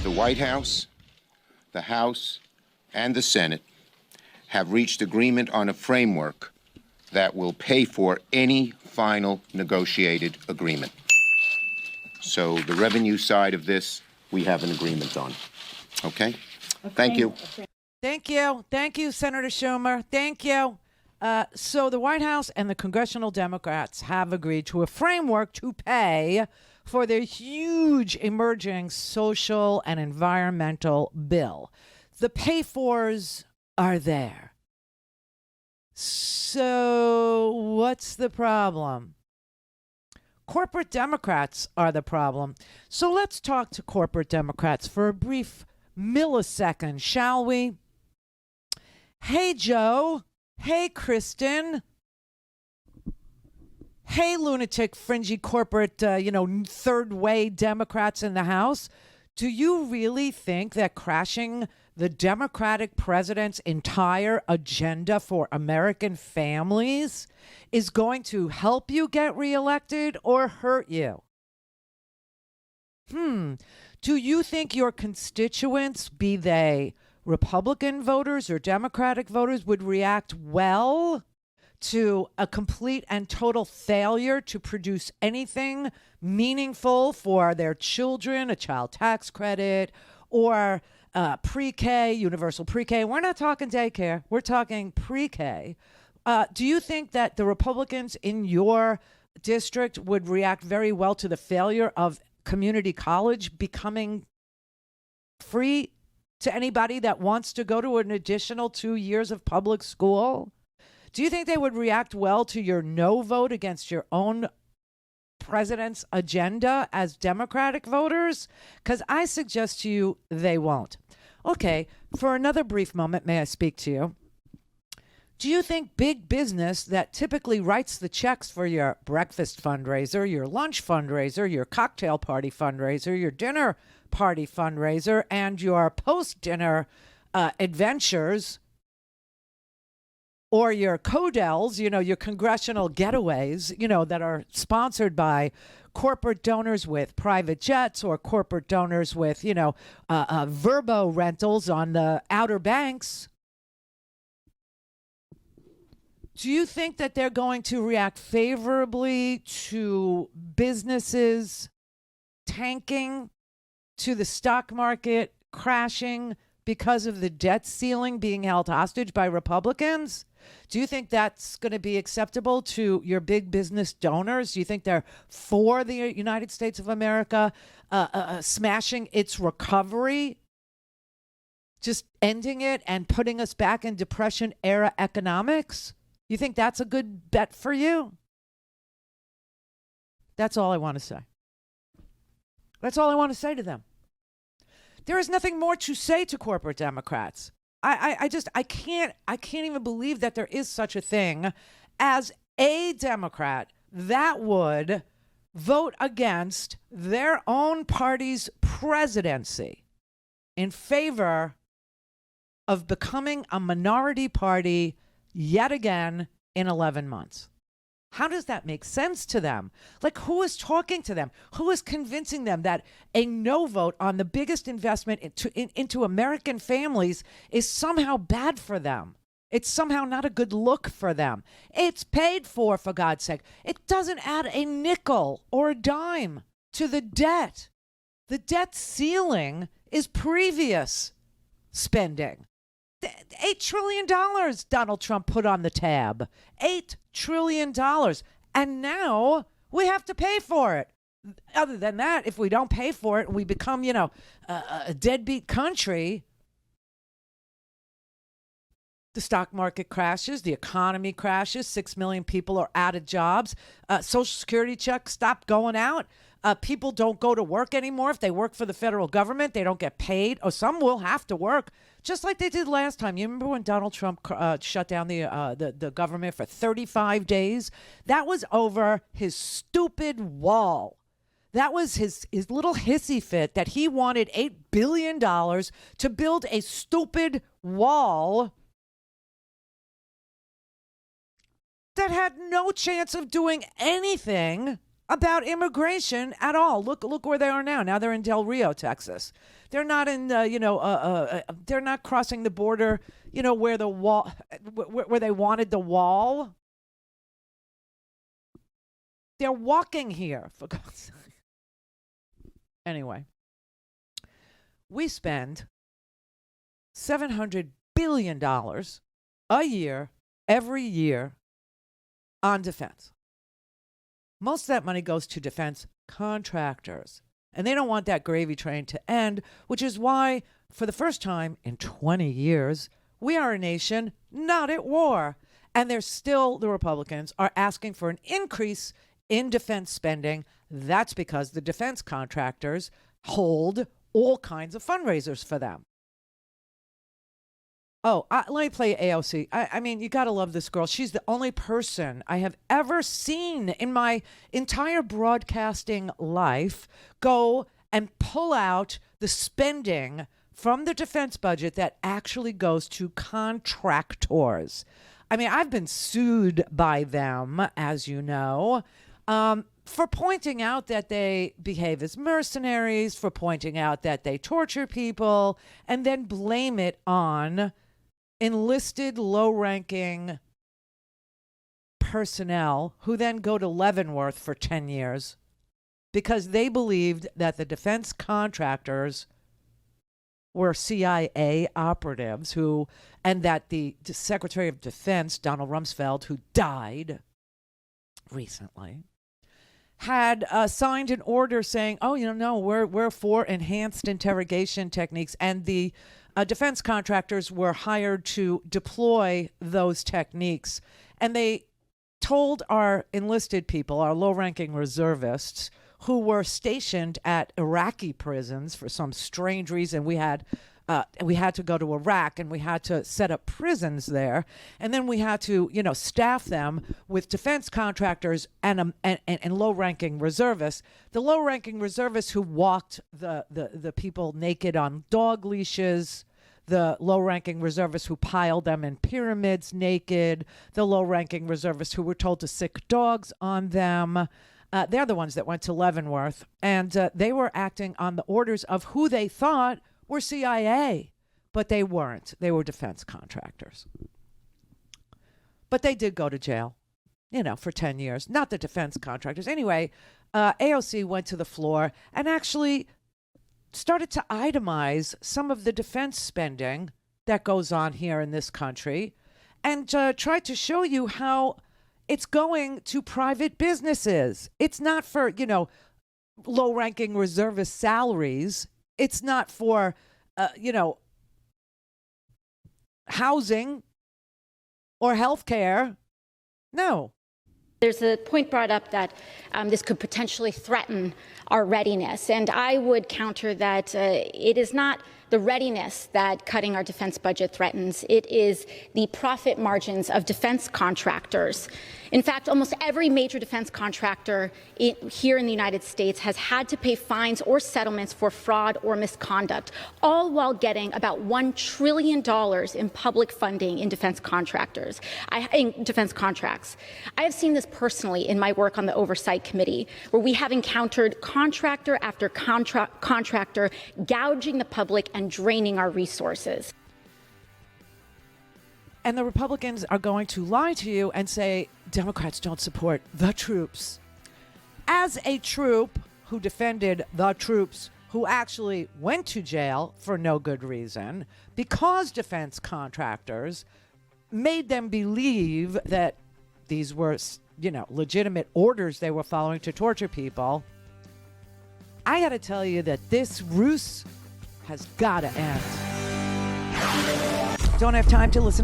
The White House, the House, and the Senate have reached agreement on a framework that will pay for any final negotiated agreement. So the revenue side of this, we have an agreement on. Okay? Thank you. Thank you. Thank you, Senator Schumer. Thank you. So the White House and the congressional Democrats have agreed to a framework to pay for their huge emerging social and environmental bill. The pay-fors are there. So what's the problem? Corporate Democrats are the problem. So let's talk to corporate Democrats for a brief millisecond, shall we? Hey, Joe. Hey, Kristen. Hey, lunatic, fringy corporate, third way Democrats in the House. Do you really think that crashing the Democratic president's entire agenda for American families is going to help you get reelected or hurt you? Do you think your constituents, be they Republican voters or Democratic voters, would react well to a complete and total failure to produce anything meaningful for their children, a child tax credit, or pre-K, universal pre-K? We're not talking daycare. We're talking pre-K. Do you think that the Republicans in your district would react very well to the failure of community college becoming free to anybody that wants to go to an additional 2 years of public school? Do you think they would react well to your no vote against your own president's agenda as Democratic voters? Because I suggest to you they won't. Okay, for another brief moment, may I speak to you? Do you think big business that typically writes the checks for your breakfast fundraiser, your lunch fundraiser, your cocktail party fundraiser, your dinner party fundraiser, and your post-dinner adventures, or your CODELs, your congressional getaways, that are sponsored by corporate donors with private jets or corporate donors with, Verbo rentals on the Outer Banks? Do you think that they're going to react favorably to businesses tanking, to the stock market crashing because of the debt ceiling being held hostage by Republicans? Do you think that's going to be acceptable to your big business donors? Do you think they're for the United States of America smashing its recovery, just ending it and putting us back in Depression era economics? You think that's a good bet for you? That's all I want to say. That's all I want to say to them. There is nothing more to say to corporate Democrats. I can't even believe that there is such a thing as a Democrat that would vote against their own party's presidency in favor of becoming a minority party yet again in 11 months. How does that make sense to them? Like, who is talking to them? Who is convincing them that a no vote on the biggest investment into American families is somehow bad for them? It's somehow not a good look for them. It's paid for God's sake. It doesn't add a nickel or a dime to the debt. The debt ceiling is previous spending. $8 trillion Donald Trump put on the tab. $8 trillion. And now we have to pay for it. Other than that, if we don't pay for it, we become, a deadbeat country. The stock market crashes. The economy crashes. 6 million people are out of jobs. Social Security checks stop going out. People don't go to work anymore. If they work for the federal government, they don't get paid. Or some will have to work, just like they did last time. You remember when Donald Trump shut down the government for 35 days? That was over his stupid wall. That was his little hissy fit that he wanted $8 billion to build a stupid wall that had no chance of doing anything about immigration at all. Look where they are now. Now they're in Del Rio, Texas. They're not in, they're not crossing the border, where the wall, where they wanted the wall. They're walking here, for God's sake. Anyway, we spend $700 billion a year, every year, on defense. Most of that money goes to defense contractors. And they don't want that gravy train to end, which is why, for the first time in 20 years, we are a nation not at war. And there's still, the Republicans are asking for an increase in defense spending. That's because the defense contractors hold all kinds of fundraisers for them. Oh, let me play AOC. I mean, you got to love this girl. She's the only person I have ever seen in my entire broadcasting life go and pull out the spending from the defense budget that actually goes to contractors. I mean, I've been sued by them, as you know, for pointing out that they behave as mercenaries, for pointing out that they torture people, and then blame it on enlisted low-ranking personnel who then go to Leavenworth for 10 years because they believed that the defense contractors were CIA operatives and that the Secretary of Defense, Donald Rumsfeld, who died recently, had signed an order saying, oh, no, we're for enhanced interrogation techniques, and the defense contractors were hired to deploy those techniques. And they told our enlisted people, our low-ranking reservists, who were stationed at Iraqi prisons for some strange reason. We had to go to Iraq, and we had to set up prisons there, and then we had to, staff them with defense contractors and low-ranking reservists. The low-ranking reservists who walked the people naked on dog leashes, the low-ranking reservists who piled them in pyramids naked, the low-ranking reservists who were told to sick dogs on them. They're the ones that went to Leavenworth, and they were acting on the orders of who they thought were CIA, but they weren't. They were defense contractors. But they did go to jail, for 10 years. Not the defense contractors. Anyway, AOC went to the floor and actually started to itemize some of the defense spending that goes on here in this country and tried to show you how it's going to private businesses. It's not for, low-ranking reservist salaries. It's not for, housing or health care. No. There's a point brought up that this could potentially threaten our readiness. And I would counter that it is not the readiness that cutting our defense budget threatens. It is the profit margins of defense contractors. In fact, almost every major defense contractor here in the United States has had to pay fines or settlements for fraud or misconduct, all while getting about $1 trillion in public funding in defense contractors, in defense contracts. I have seen this personally in my work on the Oversight Committee, where we have encountered contractor after contractor gouging the public and draining our resources. And the Republicans are going to lie to you and say Democrats don't support the troops. As a troop who defended the troops who actually went to jail for no good reason because defense contractors made them believe that these were, legitimate orders they were following to torture people, I got to tell you that this ruse has got to end. Don't have time to listen